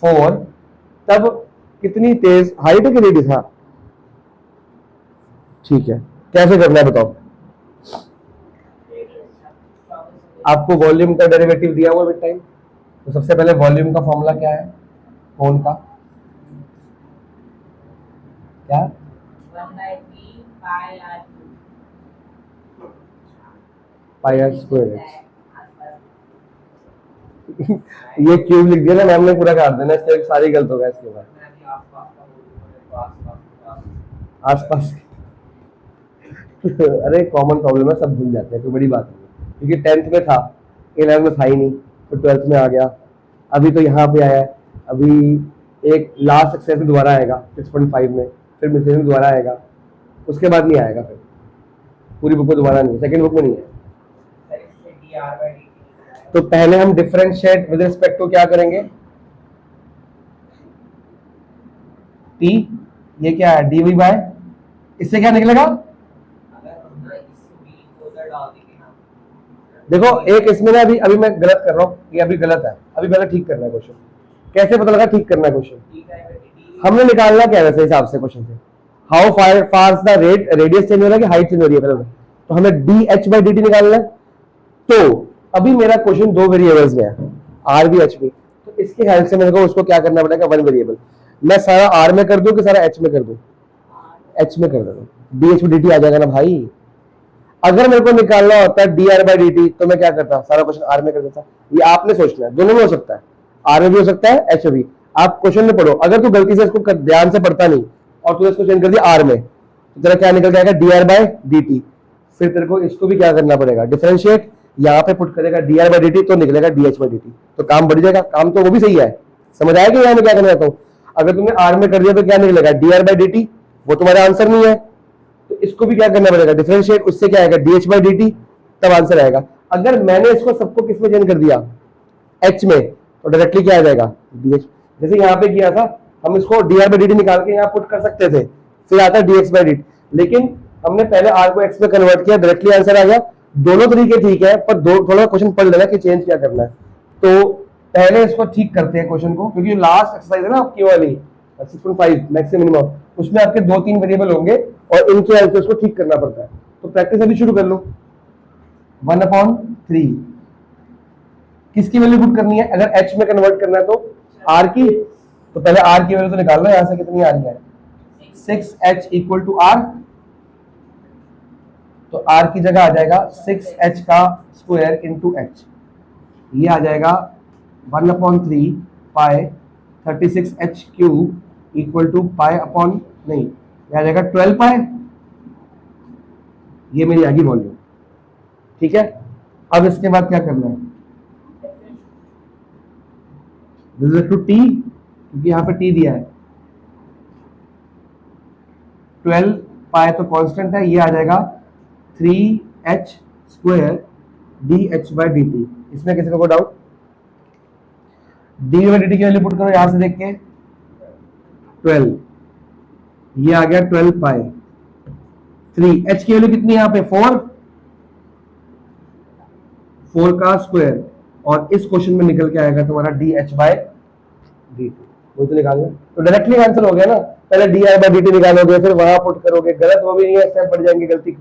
4, तब कितनी तेज हाइट है कि रेडियस, हाँ ठीक है। कैसे करना है बताओ, आपको वॉल्यूम का डेरिवेटिव दिया हुआ है टाइम, तो सबसे पहले वॉल्यूम का फॉर्मूला क्या है, कोन का, क्या, पाई आर स्क्वायर। ये क्यूब लिख दिया ना मैम ने, पूरा काट देना, इससे सारी गलत होगा इसके बाद। आसपास अरे कॉमन प्रॉब्लम है, सब भूल जाते हैं, कोई बड़ी बात नहीं, क्योंकि 10th में था, 11th में था ही नहीं, तो 12th में आ गया, अभी तो यहाँ पे आया है। अभी एक लास्ट सक्सेस में दोबारा आएगा 6.5 में, फिर मिसेस में दोबारा आएगा, उसके बाद नहीं आएगा, फिर पूरी बुक में दोबारा नहीं, सेकंड बुक में नहीं है। तो पहले हम डिफरेंशिएट विद रिस्पेक्ट टू क्या करेंगे, टी, ये क्या है, डी वी बाय, इससे क्या निकलेगा, देखो एक इसमें ना, अभी मैं गलत कर रहा हूँ, ये अभी गलत है, अभी पहले ठीक करना है क्वेश्चन। कैसे पता लगा ठीक करना है क्वेश्चन, हमने निकालना क्या है वैसे हिसाब से क्वेश्चन से, how fast the radius change हो रहा है कि हाइट चेंज हो रही है पहले, तो हमें D H by D T निकालना है। तो अभी मेरा क्वेश्चन दो वेरिएबल्स में है, आर भी एच भी, तो इसके हेल्प से मेरे को उसको क्या करना पड़ेगा, वन वेरिएबल। मैं सारा आर में कर दूं कि सारा एच में कर दूं, एच में कर दूं, डी एच डी टी आ जाएगा ना भाई। अगर मेरे को निकालना होता है D R by D T, तो मैं क्या करता, सारा क्वेश्चन आर में कर देता। ये आपने सोचना है, दोनों में हो सकता है, आर में भी हो सकता है, एच में भी। आप क्वेश्चन में पढ़ो, अगर तू गलती से इसको ध्यान से पढ़ता नहीं और तूने इसको चेंज कर दिया आर में, तो तेरा क्या निकल जाएगा, D are by D T. फिर तेरे को इसको भी क्या करना पड़ेगा, डिफरेंशिएट, यहाँ पे पुट करेगा D are by D T, तो निकलेगा D H by D T. तो काम बढ़ जाएगा, काम तो वो भी सही है, समझ आया कि यहाँ में क्या करना चाहता हूँ। अगर तुमने आर में कर दिया तो क्या निकलेगा, D are by D T, वो तुम्हारा आंसर नहीं है। तो इसको भी क्या करना पड़ेगा, डिफरेंशिएट, उससे क्या आएगा, D H by D T, तब आंसर आएगा। अगर मैंने इसको सबको किस में चेंज कर दिया, एच में, तो डायरेक्टली क्या आ जाएगा, डी एच। जैसे यहाँ पे किया था, हम इसको D R by D T निकाल के यहाँ पुट कर सकते थे, फिर आता D x by D T, लेकिन हमने पहले आर को एक्स में कन्वर्ट किया, डायरेक्टली आंसर आ गया। दोनों तरीके ठीक है, पर थोड़ा क्वेश्चन पढ़ लेना कि चेंज क्या करना है। तो पहले इसको ठीक करते हैं क्वेश्चन को, क्योंकि लास्ट एक्सरसाइज है ना आपकी वाली 6.5 मैक्सिमम मिनिमम, उसमें आपके 2-3 वेरिएबल होंगे और इनके हेल्प से उसको ठीक करना पड़ता है। तो प्रैक्टिस अभी शुरू कर लो। 1/3 किसकी वैल्यू पुट करनी है, अगर h में कन्वर्ट करना है तो r की, तो पहले r की वैल्यू तो निकाल लो, यहां से कितनी आ रही है, 6h इक्वल टू r। तो r की जगह आ जाएगा 6h का स्क्वायर इंटू h, ये आ जाएगा 1/3 pi 36h cube equal to pi upon, नहीं ये आ जाएगा 12 पाई, ये मेरी आगे वॉल्यूम। ठीक है, अब इसके बाद क्या करना है, टू टी, क्योंकि यहाँ पे टी दिया है, 12 पाई तो कांस्टेंट है, ये आ जाएगा 3h square D H by D T. इसमें किसी को doubt, D by D T की वैल्यू पुट करो यहां से देख के, 12, ये आ गया 12 पाई, 3h की वैल्यू कितनी है यहाँ पे, 4 का स्क्वायर, और इस क्वेश्चन में निकल के आएगा तुम्हारा D H by D T, वो तो निकालना। तो डायरेक्टली आंसर हो गया ना, पहले D I by D T निकालोगे, फिर वहां पुट करोगे, गलत वो भी नहीं है, स्टेप बढ़ जाएंगे, गलती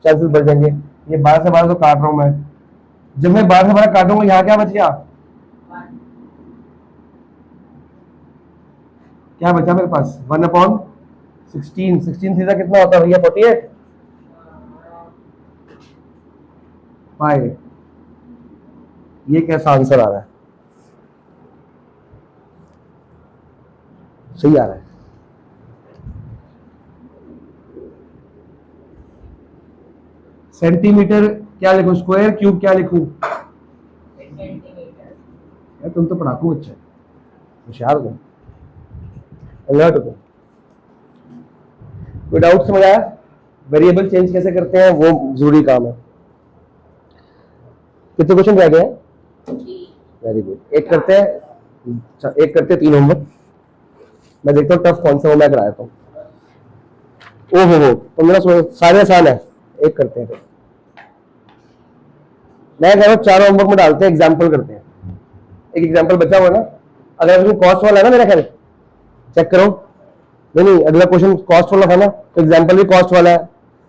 चांसेस बढ़ जाएंगे। ये 12 से 12 तो काट रहा हूं मैं, जब मैं 12 से 12 काटूंगा, यहाँ क्या बच गया, क्या बचा मेरे पास, 1/16, 16 सीधा कितना होता है भैया, 48 पाई। ये कैसा आंसर आ रहा है, सही आ रहा है। सेंटीमीटर क्या लिखूं, स्क्वायर क्यूब क्या लिखूं, यार तुम तो पढ़ाकू बच्चा, होशियार हो, अलर्ट हो। कोई डाउट समझ आया, वेरिएबल चेंज कैसे करते हैं, वो जरूरी काम है। कितने क्वेश्चन रह गए हैं, वेरी गुड, एक करते हैं, एक करते हैं 3 होमवर्क, मैं देखता हूँ टफ कौन सा हो, मैं कराता हूँ। ओहो 15 सारे आसान है, एक करते हैं। मैं कह रहा हूँ 4 होमवर्क में डालते हैं, एग्जाम्पल करते हैं। एक एग्जाम्पल बचा हुआ ना, अगर उसमें कॉस्ट वाला है ना मेरा ख्याल, चेक करो, नहीं अगला क्वेश्चन कॉस्ट वाला था ना, तो एग्जाम्पल भी कॉस्ट वाला है।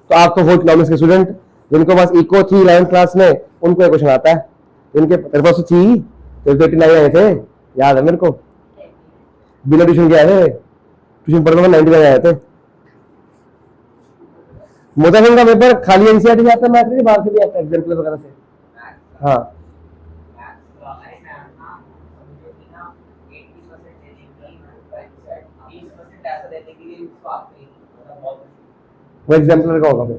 तो आप तो हो इकोनॉमिक्स के स्टूडेंट, जिनको पास इको थी 11th क्लास में, उनको ये क्वेश्चन आता है, इनके तेरे पास थी, तेरे 89 आए थे, याद है मेरे को, बिना ट्यूशन के आए थे, ट्यूशन पढ़ने में 99 आए थे। मोटा का पेपर खाली एनसीईआरटी से आता है, मैथ बाहर से भी आता है, एग्जाम्पल वगैरह से। हाँ वो एग्जाम्पलर का होगा फिर।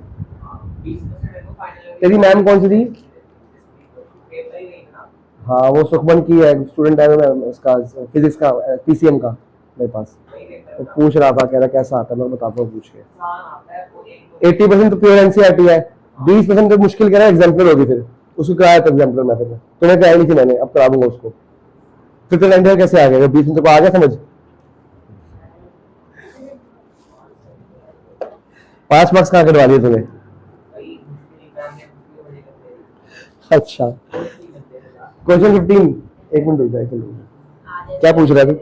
तेरी मैम कौन सी थी, हाँ वो सुखमन की है, स्टूडेंट है उसका फिजिक्स का, पीसीएम का मेरे पास, तो पूछ रहा था, कह रहा कैसा आता है, मैं बताता हूँ पूछ के। 80% तो प्योर एनसीईआरटी है, 20% तो मुश्किल कह रहा है एग्जाम्पलर होगी, फिर उसको कराया था एग्जाम्पलर मैं, फिर तुम्हें कराई नहीं थी मैंने, अब करा दूंगा उसको। फिर तो एंड कैसे आ गया, 20 में तो आ गया समझ, 5 मार्क्स कहाँ कटवा दिए तुम्हें, अच्छा क्वेश्चन 15, एक मिनट रुक जाए, क्या पूछ रहा है,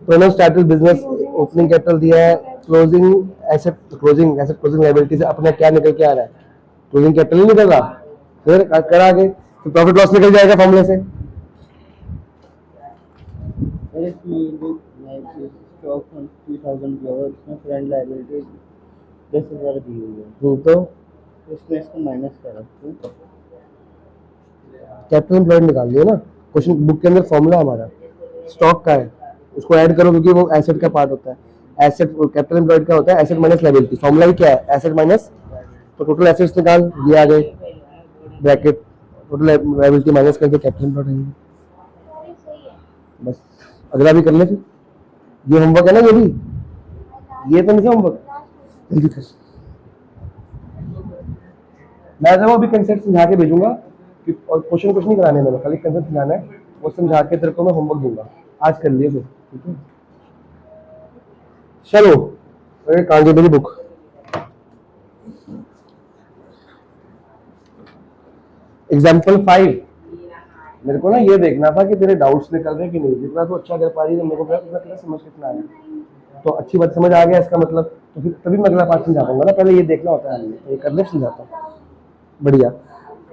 प्रोनो स्टेटस बिजनेस, ओपनिंग कैपिटल दिया है, क्लोजिंग एसेट, क्लोजिंग लायबिलिटी से अपना क्या निकल के आ रहा है, क्लोजिंग कैपिटल नहीं निकल रहा, फिर कर आगे, तो प्रॉफिट लॉस निकल जाएगा फॉर्मूले से। स्टॉक 2000 इसमें फ्रेंड लायबिलिटी 10,000 दी हुई है, तो इसमें इसको माइनस कर रखते हैं, कैपिटल एम्प्लॉयड निकाल लिया ना, क्वेश्चन बुक के अंदर फॉर्मूला हमारा स्टॉक का है, उसको ऐड करो क्योंकि वो एसेट का पार्ट होता है। एसेट कैपिटल एम्प्लॉयड का होता है एसेट माइनस लायबिलिटी, फॉर्मूला ही क्या है एसेट माइनस, तो टोटल एसेट्स निकाल, ये आ गए ब्रैकेट, टोटल लायबिलिटी माइनस करके कैपिटल एम्प्लॉयड आएगी। बस अगला भी कर ले फिर, ये होमवर्क है ना, ये भी, ये तो नहीं होमवर्क, जल्दी कर। मैं जब अभी कंसेप्ट समझा के भेजूंगा और क्वेश्चन कुछ नहीं कराने मैंने, खाली कंसेप्ट समझाना है, वो समझा के तेरे को मैं होमवर्क दूंगा, आज कर लिए फिर, ठीक है। चलो कहाँ गई मेरी बुक, एग्जाम्पल 5। मेरे को ना ये देखना था कि तेरे डाउट्स निकल रहे कि नहीं, जितना तो अच्छा कर पा रही है मेरे को कितना समझ कितना आया, तो अच्छी बात समझ आ गया इसका मतलब, तो फिर तभी मैं अगला पार्ट समझा पाऊंगा ना, पहले ये देखना होता है, ये कर ले समझाता हूँ। बढ़िया।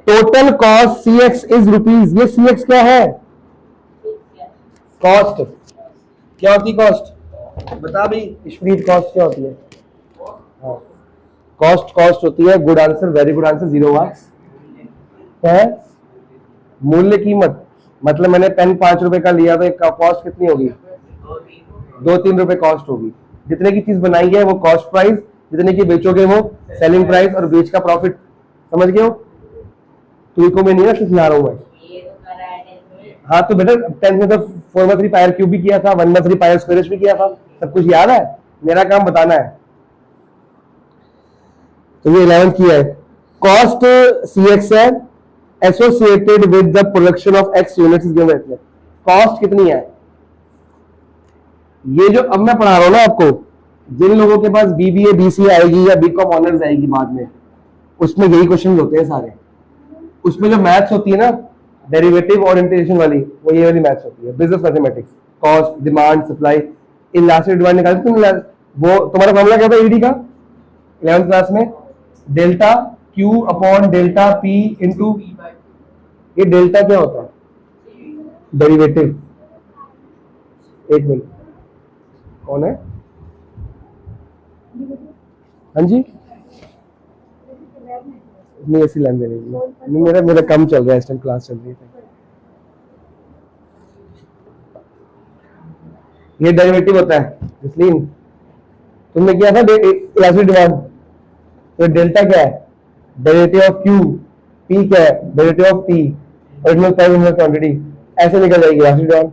Total cost C X is rupees, ये सी एक्स क्या है, कॉस्ट, क्या होती है कॉस्ट, बता भाई इशप्रीत, कॉस्ट क्या होती है, हाँ कॉस्ट, कॉस्ट होती है, good answer, very good answer, 0 marks है। मूल्य कीमत मतलब मैंने पेन 5 रुपए का लिया तो कॉस्ट कितनी होगी, 2-3 रुपए कॉस्ट होगी, जितने की चीज बनाई है वो कॉस्ट प्राइस, जितने की बेचोगे वो सेलिंग प्राइस, और बेच का प्रॉफिट, समझ गए हो, तो इको में नहीं ना सिखा रहा हूं मैं। हाँ तो बेटा 10th में तो 4/3 पायर क्यूब भी किया था, 1/3 पायर स्क्वायर भी किया था, सब कुछ याद है, मेरा काम बताना है। तो ये 11th किया है, कॉस्ट सी एक्स है associated with the production of x units given, cost कितनी है, ये जो अब मैं पढ़ा रहा हूं ना आपको, जिन लोगों के पास बीबीए बीसीए आएगी या बीकॉम ऑनर्स आएगी बाद में, उसमें यही क्वेश्चन होते हैं सारे, उसमें जो मैथ्स होती है ना डेरिवेटिव और इंटीग्रेशन वाली, वो ये वाली मैथ्स होती है, business mathematics, cost demand supply, elastic demand निकालते तुम, वो तुम्हारा फॉर्मूला क्या था ईडी का 11th क्लास में, delta Q upon delta P into, ये डेल्टा क्या होता है, डेरिवेटिव, एक मिनट कौन है, हाँ जी, नहीं ऐसी लाइन दे रही नहीं, मेरा मेरा कम चल रहा है इस टाइम, क्लास चल रही है, ये डेरिवेटिव होता है, इसलिए तुमने किया था इलास्टिक डिमांड, तो डेल्टा क्या है, डेरिवेटिव ऑफ क्यू, पी क्या है, derivative of P, original price original quantity, ऐसे निकल जाएगी इलास्टिक डिमांड,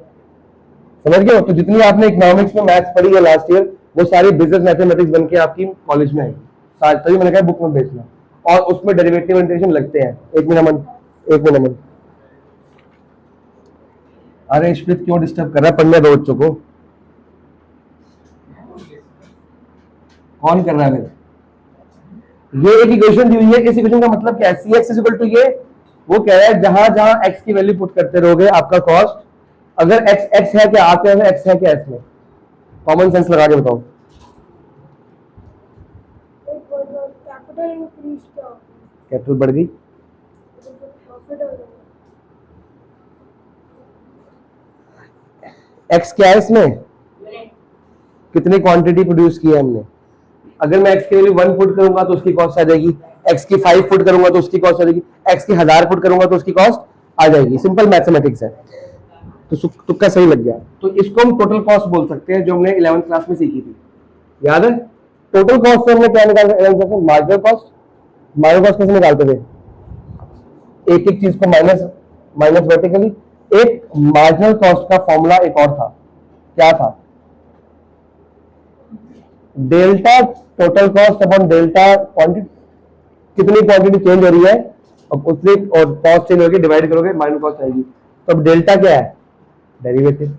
समझ गए हो। तो जितनी आपने इकोनॉमिक्स में मैथ्स पढ़ी है लास्ट ईयर, वो सारी बिजनेस मैथमेटिक्स बन के आपकी कॉलेज में आएगी, तभी मैंने कहा बुक में भेजना, और उसमें डेरिवेटिव इंटीग्रेशन लगते हैं। एक मिनट, अरे स्मित क्यों डिस्टर्ब कर रहा है, पढ़ने दो बच्चों को, कौन कर रहा है फिर, ये एक इक्वेशन दी हुई है, इस इक्वेशन का मतलब क्या है, सी एक्स इक्वल टू ये, वो कह रहा है जहां जहां एक्स की वैल्यू पुट करते रहोगे आपका कॉस्ट, अगर एक्स एक्स है क्या आपके यहाँ एक्स है क्या, इसमें कॉमन सेंस लगा के बताओ, कैपिटल बढ़ गई, एक्स क्या है इसमें, कितनी क्वांटिटी प्रोड्यूस की है हमने, अगर मैं एक्स की वैल्यू 1 फुट करूंगा तो उसकी कॉस्ट आ जाएगी, एक्स की 5 फुट करूंगा तो उसकी कॉस्ट आ जाएगी, एक्स की 1000 फुट करूंगा तो उसकी कॉस्ट आ जाएगी, सिंपल मैथमेटिक्स है, तो तुक्का सही लग गया। तो इसको हम टोटल कॉस्ट बोल सकते हैं, जो हमने 11th क्लास में सीखी थी, याद है, टोटल कॉस्ट से हमने क्या निकाला 11th क्लास में, मार्जिनल कॉस्ट, मार्जिनल कॉस्ट कैसे निकालते थे, एक एक चीज को माइनस वर्टिकली, एक मार्जिनल कॉस्ट का फॉर्मूला एक और था, क्या था, delta total cost upon delta quantity, कितनी क्वांटिटी चेंज हो रही है अब उससे, और कॉस्ट चेंज होगी डिवाइड करोगे माइनस कॉस्ट आएगी, तो अब डेल्टा क्या है, डेरिवेटिव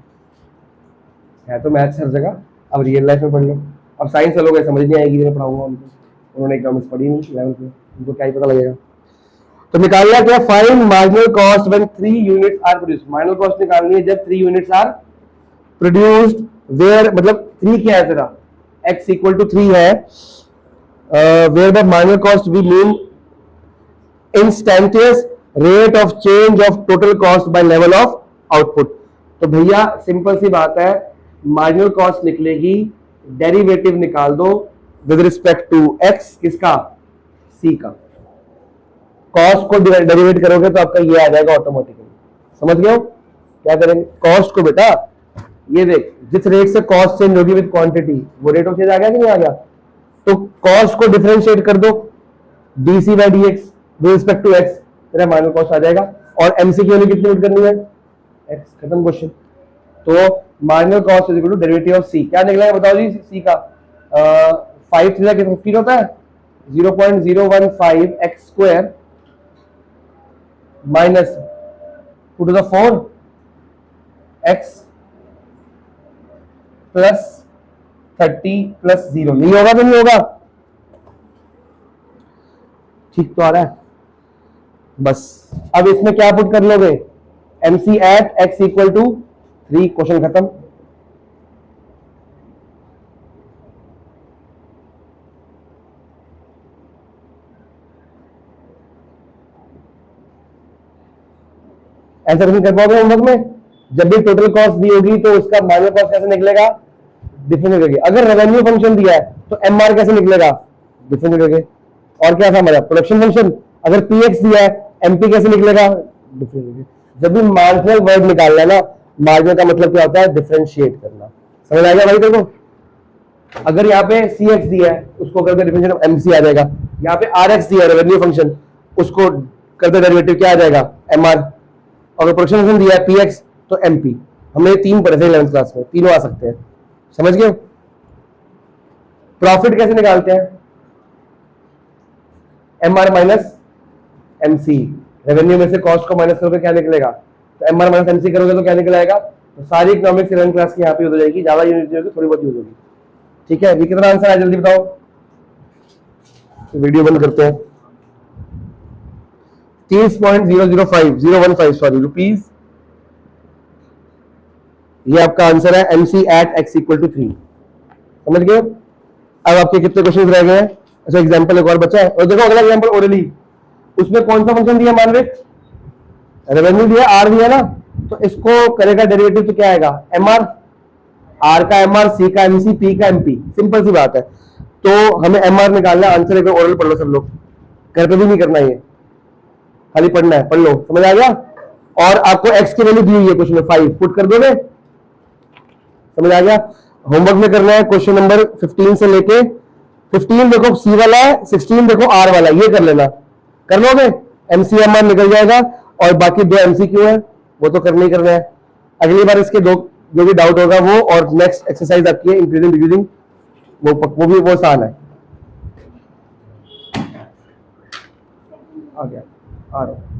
है, तो मैथ्स हर जगह, अब रियल लाइफ में पढ़ लो, अब साइंस वालों को समझ नहीं आएगी, जिन्हें पढ़ाऊंगा उनको, उन्होंने इकोनॉमिक्स पढ़ी नहीं 11th में, उनको क्या ही पता लगेगा। तो निकालना क्या, find marginal cost when 3 units are produced, marginal cost निकालनी है जब 3 यूनिट्स आर प्रोड्यूस्ड, वेयर मतलब 3 क्या है तेरा, x इक्वल टू 3 है, where the marginal cost we mean instantaneous rate of change of total cost by level of output. तो भैया सिंपल सी बात है, मार्जिनल कॉस्ट निकलेगी, डेरिवेटिव निकाल दो विद रिस्पेक्ट टू x, किसका, c का, कॉस्ट को डेरिवेट करोगे तो आपका ये आ जाएगा ऑटोमेटिकली। समझ गए हो? क्या करेंगे कॉस्ट को बेटा, ये देख जिस रेट से कॉस्ट चेंज होगी विद क्वांटिटी वो रेट ऑफ चेंज आ गया कि नहीं आ गया? तो कॉस्ट को डिफरेंशिएट कर दो DC by D X with respect to X, तेरा माइनर कॉस्ट आ जाएगा। और एमसी की वैल्यू कितनी यूज करनी है? एक्स, खत्म क्वेश्चन। तो marginal cost is equal to derivative of C. क्या निकलेगा बताओ जी सी का? 5 3 15 होता है 0.015 x square minus 2 to the 4 x plus 30 plus 0। नहीं होगा तो नहीं होगा? ठीक तो आ रहा है? बस अब इसमें क्या पुट कर लोगे? MC at X equal to 3, question खत्म। ऐसा नहीं कर पाओगे होमवर्क में? जब भी टोटल कॉस्ट दी होगी तो उसका माइनर कॉस्ट कैसे निकलेगा? डिफरेंस करके। अगर रेवेन्यू फंक्शन दिया है तो एमआर कैसे निकलेगा? डिफरेंस करके। और क्या था हमारा प्रोडक्शन फंक्शन? अगर पीएक्स दिया है एमपी कैसे निकलेगा? डिफरेंस करके। जब भी मार्जिनल वर्ड निकालना है ना, मार्जिनल का मतलब क्या होता है? डिफरेंशिएट करना। समझ आ गया भाई? देखो अगर यहाँ पे सी एक्स दिया है उसको करके डिफरेंशिएट एमसी आ जाएगा। यहाँ पे आर एक्स दिया है रेवेन्यू फंक्शन, उसको करते डेरिवेटिव क्या आ जाएगा? एमआर। अगर प्रोडक्शन फंक्शन दिया है पीएक्स तो एमपी। हमने 3 पढ़े थे 11th क्लास में, तीनों आ सकते हैं। समझ गए? प्रॉफिट कैसे निकालते हैं? MR minus MC. रेवेन्यू में से कॉस्ट को माइनस करोगे क्या निकलेगा? तो एमआर माइनस एमसी करोगे तो क्या निकलेगा? तो सारी इकोनॉमिक्स 11th क्लास की यहाँ पे यूज हो जाएगी, ज्यादा यूज होगी, थोड़ी बहुत यूज होगी। ठीक है, ये कितना आंसर है जल्दी बताओ। वीडियो बंद करते हैं। 30.005 सॉरी रुपीज, ये आपका आंसर है MC at X equal to 3। समझ गए? अब आपके कितने क्वेश्चन रह गए हैं? अच्छा एग्जांपल एक और बचा है, और देखो अगला एग्जांपल ओरली, उसमें कौन सा फंक्शन दिया? मानविक रेवेन्यू दिया, आर दिया ना, तो इसको करेगा डेरिवेटिव तो क्या आएगा? एमआर। आर का एमआर, सी का एमसी, पी का एमपी। सिंपल सी बात है। तो हमें एमआर निकालना है। आंसर एक ओरल पढ़ लो सब लोग, घर पे भी नहीं करना, ये खाली पढ़ना है, पढ़ लो। समझ आ गया? और आपको एक्स की वैल्यू दी हुई है क्वेश्चन में 5, पुट कर दोगे? समझ आ गया? होमवर्क में करना है क्वेश्चन नंबर 15 से लेके 15 देखो सी वाला है, 16 देखो आर वाला, ये कर लेना। कर लोगे? एमसीएमआर निकल जाएगा। और बाकी 2 एमसीक्यू है, वो तो करना ही करना है। अगली बार इसके 2 जो भी डाउट होगा वो, और नेक्स्ट एक्सरसाइज आपकी है इंक्रीजिंग डिक्रीजिंग, वो भी वो आसान है। आ गया, आ रहा है।